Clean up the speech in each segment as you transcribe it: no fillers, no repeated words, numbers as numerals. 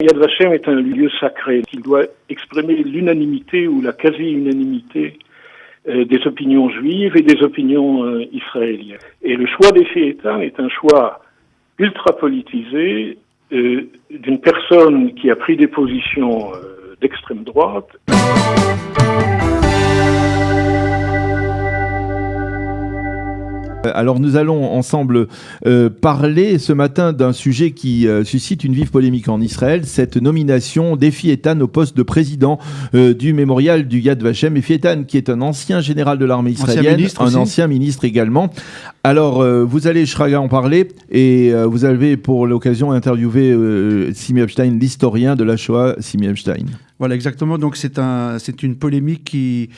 Yad Vashem est un lieu sacré qui doit exprimer l'unanimité ou la quasi-unanimité des opinions juives et des opinions israéliennes. Et le choix des Fiétan est un choix ultra politisé d'une personne qui a pris des positions d'extrême droite. Alors nous allons ensemble parler ce matin d'un sujet qui suscite une vive polémique en Israël, cette nomination d'Efi Eitan au poste de président du mémorial du Yad Vashem. Efi Eitan qui est un ancien général de l'armée israélienne, ancien ministre également. Alors vous allez, Shraga, en parler et vous avez pour l'occasion interviewé Simi Epstein, l'historien de la Shoah, Simi Epstein. Voilà, exactement. Donc c'est une polémique qui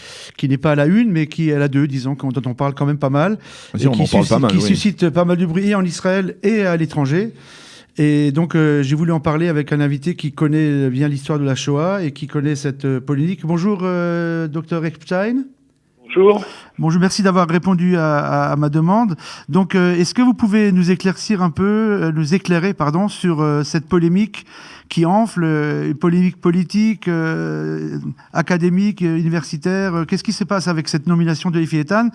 n'est pas à la une, mais qui est à la deux, disons, dont on parle quand même pas mal. Qui suscite pas mal de bruit en Israël et à l'étranger. Et donc j'ai voulu en parler avec un invité qui connaît bien l'histoire de la Shoah et qui connaît cette polémique. Bonjour, Dr Epstein. Bonjour. Bonjour, merci d'avoir répondu à ma demande. Donc, est-ce que vous pouvez nous éclairer, sur cette polémique qui enfle, une polémique politique, académique, universitaire. Qu'est-ce qui se passe avec cette nomination de Efi Eitan ?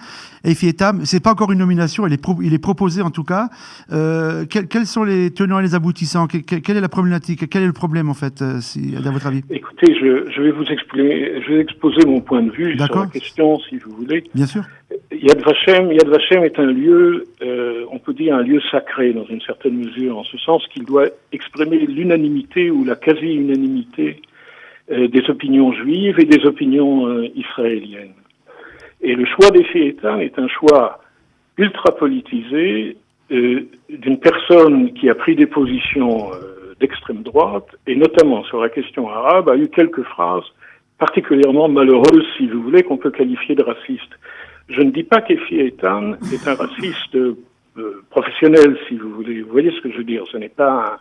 Efi Eitan, c'est pas encore une nomination, il est proposé en tout cas. Quels sont les tenants et les aboutissants ? Quelle est la problématique ? Quel est le problème en fait, à votre avis ? Écoutez, je vais exposer mon point de vue sur la question, si vous voulez. Bien sûr. Yad Vashem est un lieu, on peut dire un lieu sacré dans une certaine mesure, en ce sens qu'il doit exprimer l'unanimité ou la quasi-unanimité des opinions juives et des opinions israéliennes. Et le choix d'Efi Eitan est un choix ultra politisé d'une personne qui a pris des positions d'extrême droite, et notamment sur la question arabe, a eu quelques phrases particulièrement malheureuses, si vous voulez, qu'on peut qualifier de racistes. Je ne dis pas qu'Efi Eitan est un raciste professionnel, si vous voulez. Vous voyez ce que je veux dire. Ce n'est pas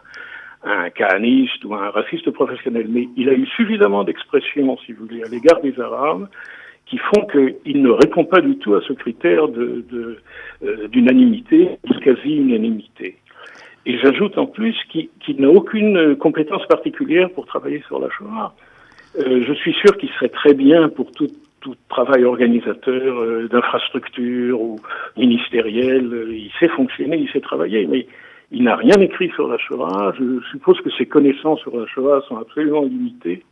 un kahaniste ou un raciste professionnel, mais il a eu suffisamment d'expressions, si vous voulez, à l'égard des Arabes, qui font qu'il ne répond pas du tout à ce critère d'unanimité, de quasi-unanimité. Et j'ajoute en plus qu'il n'a aucune compétence particulière pour travailler sur la Shoah. Je suis sûr qu'il serait très bien pour tout travail organisateur d'infrastructure ou ministériel. Il sait fonctionner, il sait travailler, mais il n'a rien écrit sur la Shoah. Je suppose que ses connaissances sur la Shoah sont absolument limitées.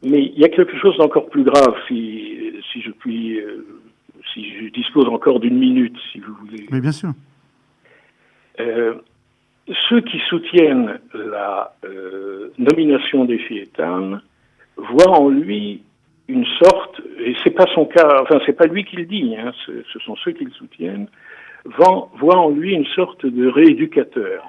Mais il y a quelque chose d'encore plus grave, si je dispose encore d'une minute, si vous voulez. Mais bien sûr. Ceux qui soutiennent la nomination d'Efi Eitan voient en lui une sorte, et c'est pas son cas, enfin c'est pas lui qui le dit, hein, ce sont ceux qui le soutiennent, voient en lui une sorte de rééducateur.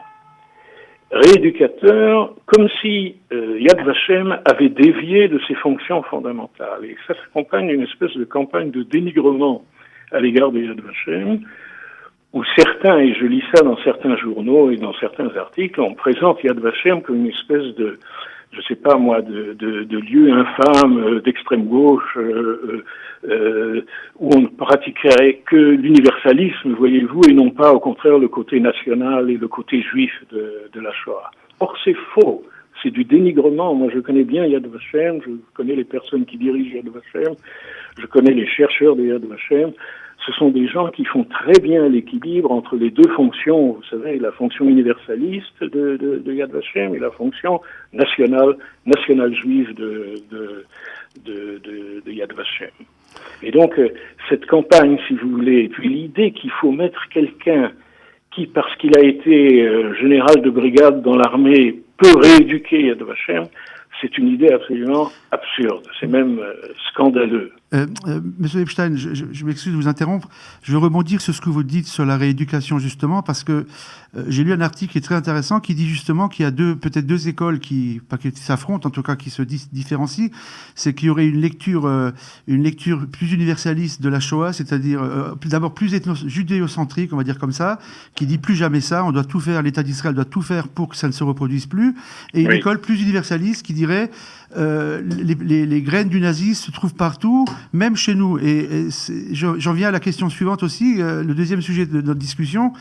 Rééducateur, comme si Yad Vashem avait dévié de ses fonctions fondamentales. Et ça s'accompagne d'une espèce de campagne de dénigrement à l'égard de Yad Vashem, où certains, et je lis ça dans certains journaux et dans certains articles, on présente Yad Vashem comme une espèce de, je sais pas moi, de lieu infâme d'extrême gauche où on ne pratiquerait que l'universalisme, voyez-vous, et non pas au contraire le côté national et le côté juif de la Shoah. Or c'est faux, c'est du dénigrement. Moi je connais bien Yad Vashem, je connais les personnes qui dirigent Yad Vashem, je connais les chercheurs de Yad Vashem. Ce sont des gens qui font très bien l'équilibre entre les deux fonctions, vous savez, la fonction universaliste de Yad Vashem et la fonction nationale juive de Yad Vashem. Et donc, cette campagne, si vous voulez, et puis l'idée qu'il faut mettre quelqu'un qui, parce qu'il a été général de brigade dans l'armée, peut rééduquer Yad Vashem, c'est une idée absolument absurde, c'est même scandaleux. Monsieur Epstein, je m'excuse de vous interrompre. Je veux rebondir sur ce que vous dites sur la rééducation, justement, parce que j'ai lu un article qui est très intéressant qui dit justement qu'il y a peut-être deux écoles qui s'affrontent, en tout cas qui se différencient. C'est qu'il y aurait une lecture plus universaliste de la Shoah, c'est-à-dire d'abord plus judéocentrique, on va dire comme ça, qui dit plus jamais ça, on doit tout faire, l'État d'Israël doit tout faire pour que ça ne se reproduise plus. Et une école plus universaliste qui dirait les graines du nazisme se trouvent partout, même chez nous. Et j'en viens à la question suivante aussi, le deuxième sujet de notre discussion.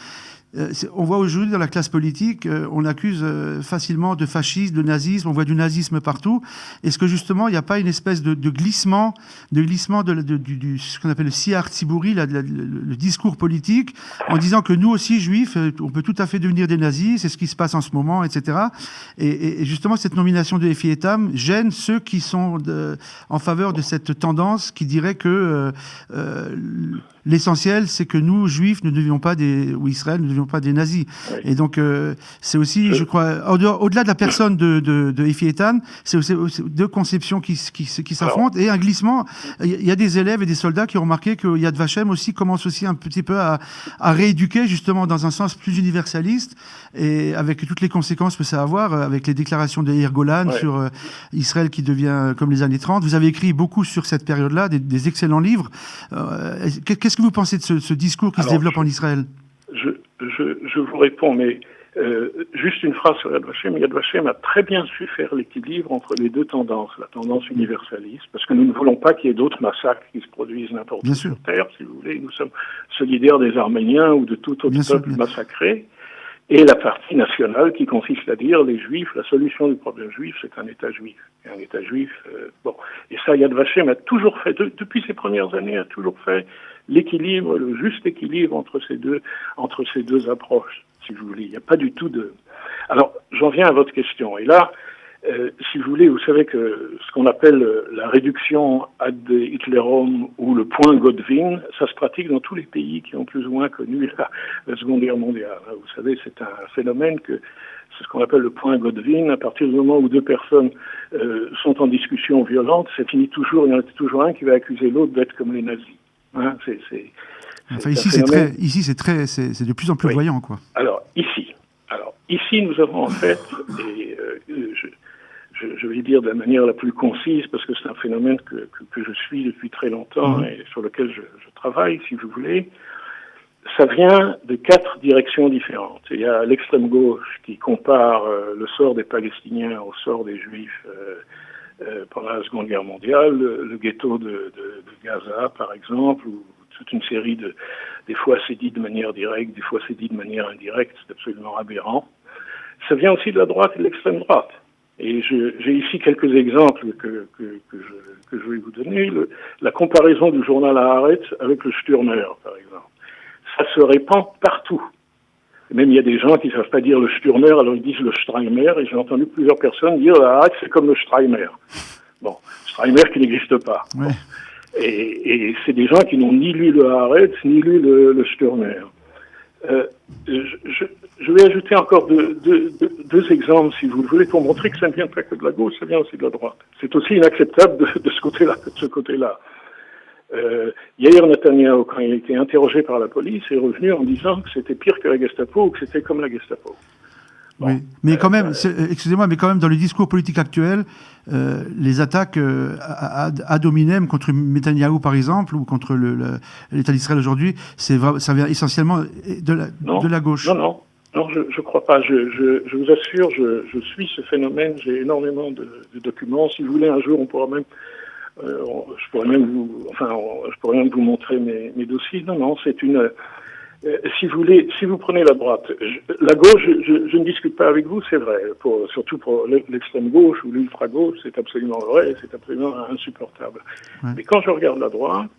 On voit aujourd'hui dans la classe politique, on accuse facilement de fascisme, de nazisme, on voit du nazisme partout. Est-ce que justement, il n'y a pas une espèce de glissement du ce qu'on appelle le siar tzibouri, le discours politique, en disant que nous aussi, juifs, on peut tout à fait devenir des nazis, c'est ce qui se passe en ce moment, etc. Et justement, cette nomination de Efi Etam gêne ceux qui sont en faveur de cette tendance qui dirait que l'essentiel, c'est que nous, juifs, ne devions pas ou Israël, ne devions pas des nazis. Oui. Et donc, c'est aussi, je crois, au-delà de la personne de Efi Etam, c'est aussi deux conceptions qui s'affrontent et un glissement. Il y a des élèves et des soldats qui ont remarqué que Yad Vashem aussi commence aussi un petit peu à rééduquer, justement, dans un sens plus universaliste, et avec toutes les conséquences que ça a à avoir, avec les déclarations de Yair Golan sur Israël qui devient comme les années 30. Vous avez écrit beaucoup sur cette période-là, des excellents livres. Qu'est-ce que vous pensez de ce discours qui se développe en Israël ? Je vous réponds, mais juste une phrase sur Yad Vashem. Yad Vashem a très bien su faire l'équilibre entre les deux tendances, la tendance universaliste, parce que nous ne voulons pas qu'il y ait d'autres massacres qui se produisent n'importe où sur Terre, si vous voulez. Nous sommes solidaires des Arméniens ou de tout autre peuple massacré. Et la partie nationale qui consiste à dire les Juifs, la solution du problème juif, c'est un État juif. Et un État juif, bon. Et ça, Yad Vashem a toujours fait, depuis ses premières années, a toujours fait l'équilibre, le juste équilibre entre ces deux approches, si vous voulez. Il n'y a pas du tout de... Alors, j'en viens à votre question. Et là, si vous voulez, vous savez que ce qu'on appelle la réduction ad Hitlerum ou le point Godwin, ça se pratique dans tous les pays qui ont plus ou moins connu la Seconde Guerre mondiale. Vous savez, c'est un phénomène c'est ce qu'on appelle le point Godwin. À partir du moment où deux personnes sont en discussion violente, ça finit toujours, il y en a toujours un qui va accuser l'autre d'être comme les nazis. Hein, ici, c'est de plus en plus voyant, quoi. Alors, ici, nous avons en fait, et je vais dire de la manière la plus concise, parce que c'est un phénomène que je suis depuis très longtemps et sur lequel je travaille, si vous voulez. Ça vient de 4 directions différentes. Il y a l'extrême gauche qui compare le sort des Palestiniens au sort des Juifs pendant la Seconde Guerre mondiale, le ghetto de Gaza, par exemple, ou toute une série des fois c'est dit de manière directe, des fois c'est dit de manière indirecte, c'est absolument aberrant. Ça vient aussi de la droite et de l'extrême droite. Et j'ai ici quelques exemples que je vais vous donner. La comparaison du journal Haaretz avec le Stürmer, par exemple. Ça se répand partout. Et même il y a des gens qui ne savent pas dire le Stürmer, alors ils disent le Streimer, et j'ai entendu plusieurs personnes dire le Haaretz c'est comme le Streimer. Bon, Streimer qui n'existe pas. Ouais. Bon. Et c'est des gens qui n'ont ni lu le Haaretz, ni lu le Stürmer. Je vais ajouter encore deux exemples, si vous le voulez, pour montrer que ça ne vient pas que de la gauche, ça vient aussi de la droite. C'est aussi inacceptable de ce côté-là que de ce côté-là. Yair Netanyahu, quand il a été interrogé par la police, est revenu en disant que c'était pire que la Gestapo ou que c'était comme la Gestapo. Bon, oui, mais quand même, excusez-moi, mais quand même dans le discours politique actuel, les attaques ad hominem contre Netanyahou par exemple ou contre l'État d'Israël aujourd'hui, ça vient essentiellement de la gauche. Non, je crois pas. Je vous assure, je suis ce phénomène. J'ai énormément de documents. Si vous voulez, un jour, on pourra même, je pourrais même vous montrer mes dossiers. Non, c'est une. Si vous prenez la droite, la gauche, je ne discute pas avec vous, c'est vrai. Surtout pour l'extrême gauche ou l'ultra gauche, c'est absolument vrai, c'est absolument insupportable. Ouais. Mais quand je regarde la droite,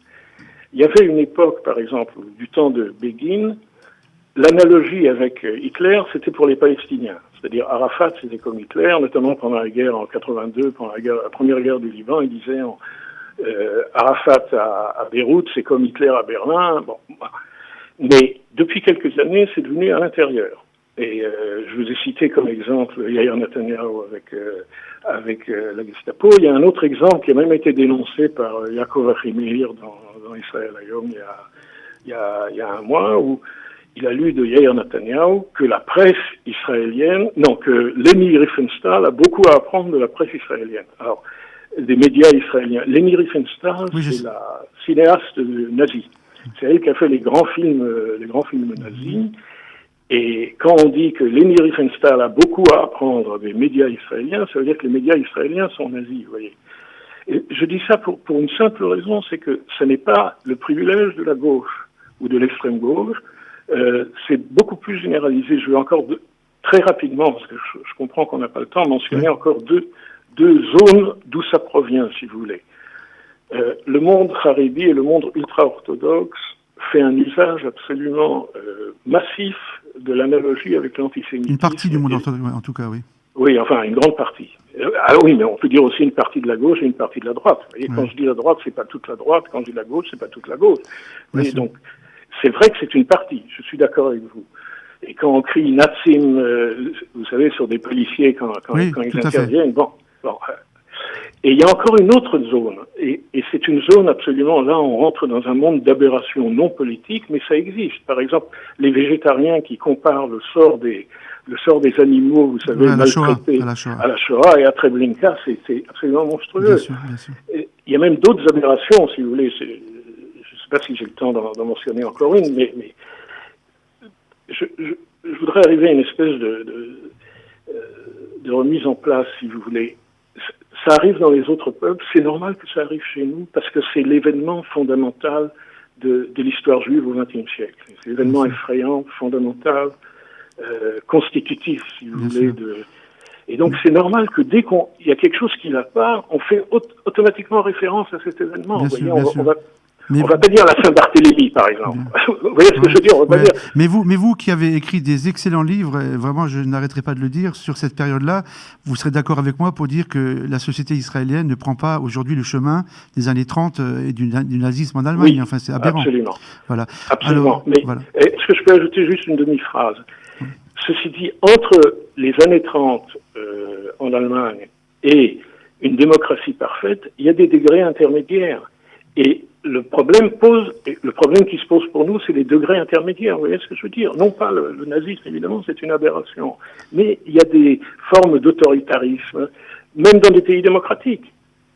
il y avait une époque, par exemple, du temps de Begin, l'analogie avec Hitler, c'était pour les Palestiniens. C'est-à-dire Arafat, c'était comme Hitler, notamment pendant la guerre en 82, pendant la première guerre du Liban, il disait Arafat à Beyrouth, c'est comme Hitler à Berlin. Bon. Mais depuis quelques années, c'est devenu à l'intérieur. Et je vous ai cité comme exemple Yair Netanyahu avec la Gestapo. Il y a un autre exemple qui a même été dénoncé par Yaakov Achimeir dans Israël Hayom il y a un mois, où il a lu de Yair Netanyahu que la presse israélienne, que Leni Riefenstahl a beaucoup à apprendre de la presse israélienne. Alors, des médias israéliens. Leni Riefenstahl, c'est la cinéaste nazie. C'est elle qui a fait les grands films nazis. Et quand on dit que Leni Riefenstahl a beaucoup à apprendre des médias israéliens, ça veut dire que les médias israéliens sont nazis, vous voyez. Et je dis ça pour une simple raison, c'est que ce n'est pas le privilège de la gauche ou de l'extrême gauche c'est beaucoup plus généralisé. Je veux encore très rapidement, parce que je comprends qu'on n'a pas le temps, mentionner encore deux zones d'où ça provient, si vous voulez. Le monde Haredi et le monde ultra-orthodoxe fait un usage absolument massif de l'analogie avec l'antisémitisme. Une partie du monde orthodoxe, en tout cas, oui. Oui, enfin, une grande partie. Alors oui, mais on peut dire aussi une partie de la gauche et une partie de la droite. Vous voyez, quand je dis la droite, c'est pas toute la droite. Quand je dis la gauche, c'est pas toute la gauche. Et donc, c'est vrai que c'est une partie. Je suis d'accord avec vous. Et quand on crie Nazim, vous savez, sur des policiers, quand ils interviennent, bon. Et il y a encore une autre zone. Et c'est une zone absolument, là, on rentre dans un monde d'aberrations non politiques, mais ça existe. Par exemple, les végétariens qui comparent le sort des animaux, vous savez, maltraités à la Shoah et à Treblinka, c'est absolument monstrueux. Bien sûr, bien sûr. Et il y a même d'autres aberrations, si vous voulez. Je ne sais pas si j'ai le temps d'en mentionner encore une, mais je voudrais arriver à une espèce de remise en place, si vous voulez. Ça arrive dans les autres peuples, c'est normal que ça arrive chez nous, parce que c'est l'événement fondamental de l'histoire juive au XXe siècle. C'est l'événement effrayant, fondamental, constitutif, si vous voulez. Et donc c'est normal que dès qu'il y a quelque chose qui ne va pas, on fait automatiquement référence à cet événement. Vous voyez, on va pas dire la Saint-Barthélemy, par exemple. Vous voyez ce que je veux dire, on va pas dire. Mais vous qui avez écrit des excellents livres, et vraiment je n'arrêterai pas de le dire, sur cette période-là, vous serez d'accord avec moi pour dire que la société israélienne ne prend pas aujourd'hui le chemin des années 30 et du nazisme en Allemagne. Oui, enfin, c'est aberrant. Absolument. Voilà. Absolument. Est-ce que je peux ajouter juste une demi-phrase? Ceci dit, entre les années 30 en Allemagne et une démocratie parfaite, il y a des degrés intermédiaires. Et le problème qui se pose pour nous, c'est les degrés intermédiaires. Vous voyez ce que je veux dire? Non pas le nazisme, évidemment, c'est une aberration. Mais il y a des formes d'autoritarisme, même dans des pays démocratiques.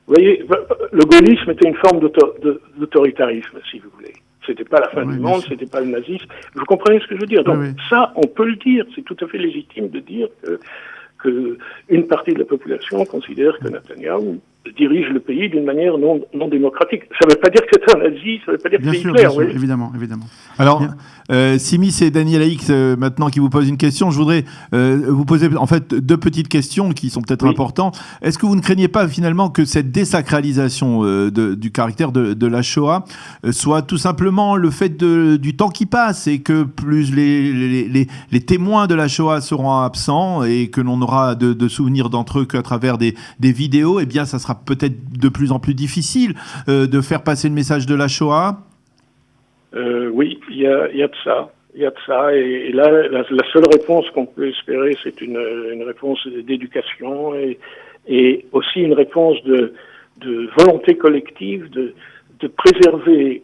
Vous voyez, le gaullisme était une forme d'autoritarisme, si vous voulez. C'était pas la fin du monde, c'était pas le nazisme. Vous comprenez ce que je veux dire? Donc ça, on peut le dire. C'est tout à fait légitime de dire que une partie de la population considère que Netanyahou dirige le pays d'une manière non démocratique. Ça ne veut pas dire que c'est un nazi, ça ne veut pas dire que c'est Hitler. Bien sûr, évidemment. Alors, Simi, c'est Daniel Haïx maintenant qui vous pose une question. Je voudrais vous poser en fait deux petites questions qui sont peut-être importantes. Est-ce que vous ne craignez pas finalement que cette désacralisation du caractère de la Shoah soit tout simplement le fait du temps qui passe et que plus les témoins de la Shoah seront absents et que l'on aura de souvenirs d'entre eux qu'à travers des vidéos, eh bien ça sera peut-être de plus en plus difficile de faire passer le message de la Shoah? Oui, il y a de ça. Il y a de ça. Et là, la seule réponse qu'on peut espérer, c'est une réponse d'éducation et aussi une réponse de volonté collective de préserver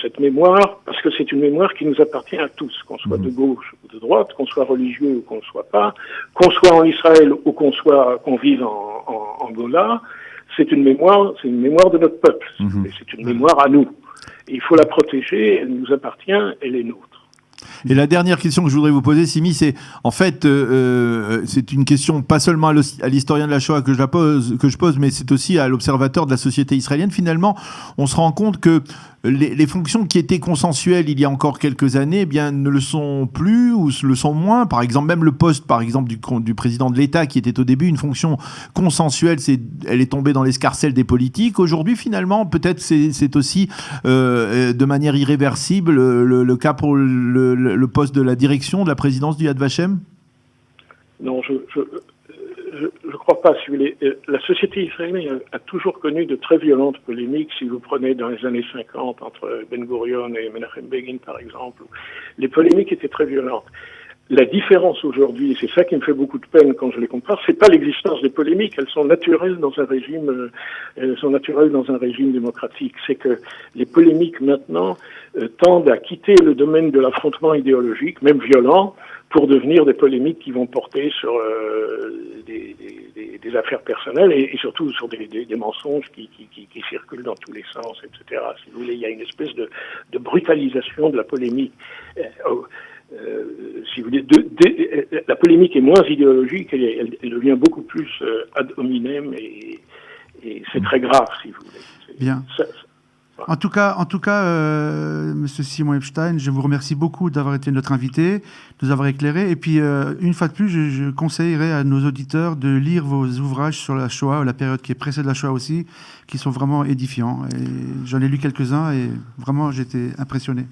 cette mémoire, parce que c'est une mémoire qui nous appartient à tous, qu'on soit de gauche ou de droite, qu'on soit religieux ou qu'on ne soit pas, qu'on soit en Israël ou qu'on vive en Angola. C'est une mémoire de notre peuple. C'est une mémoire à nous. Et il faut la protéger, elle nous appartient, elle est nôtre. Et la dernière question que je voudrais vous poser, Simi, c'est en fait, c'est une question pas seulement à l'historien de la Shoah que je pose, mais c'est aussi à l'observateur de la société israélienne. Finalement, on se rend compte que les fonctions qui étaient consensuelles il y a encore quelques années, eh bien, ne le sont plus ou le sont moins. Par exemple, même le poste, par exemple, du président de l'État, qui était au début une fonction consensuelle, elle est tombée dans l'escarcelle des politiques. Aujourd'hui, finalement, peut-être c'est aussi de manière irréversible le cas pour le poste de la direction de la présidence du Yad Vashem? Non, je crois pas. Si vous voulez, la société israélienne a toujours connu de très violentes polémiques. Si vous prenez dans les années 50 entre Ben Gurion et Menachem Begin, par exemple, les polémiques étaient très violentes. La différence aujourd'hui, et c'est ça qui me fait beaucoup de peine quand je les compare, c'est pas l'existence des polémiques, elles sont naturelles dans un régime démocratique. C'est que les polémiques maintenant tendent à quitter le domaine de l'affrontement idéologique, même violent, pour devenir des polémiques qui vont porter sur des affaires personnelles et surtout sur des mensonges qui circulent dans tous les sens, etc. Si vous voulez, il y a une espèce de brutalisation de la polémique. Si vous voulez, la polémique est moins idéologique, elle devient beaucoup plus ad hominem et c'est très grave, si vous voulez. Bien. En tout cas, Monsieur Simon Epstein, je vous remercie beaucoup d'avoir été notre invité, de nous avoir éclairé. Et puis, une fois de plus, je conseillerais à nos auditeurs de lire vos ouvrages sur la Shoah, la période qui est précédée de la Shoah aussi, qui sont vraiment édifiants. Et j'en ai lu quelques-uns et vraiment, j'étais impressionné.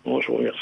Bon, je vous remercie.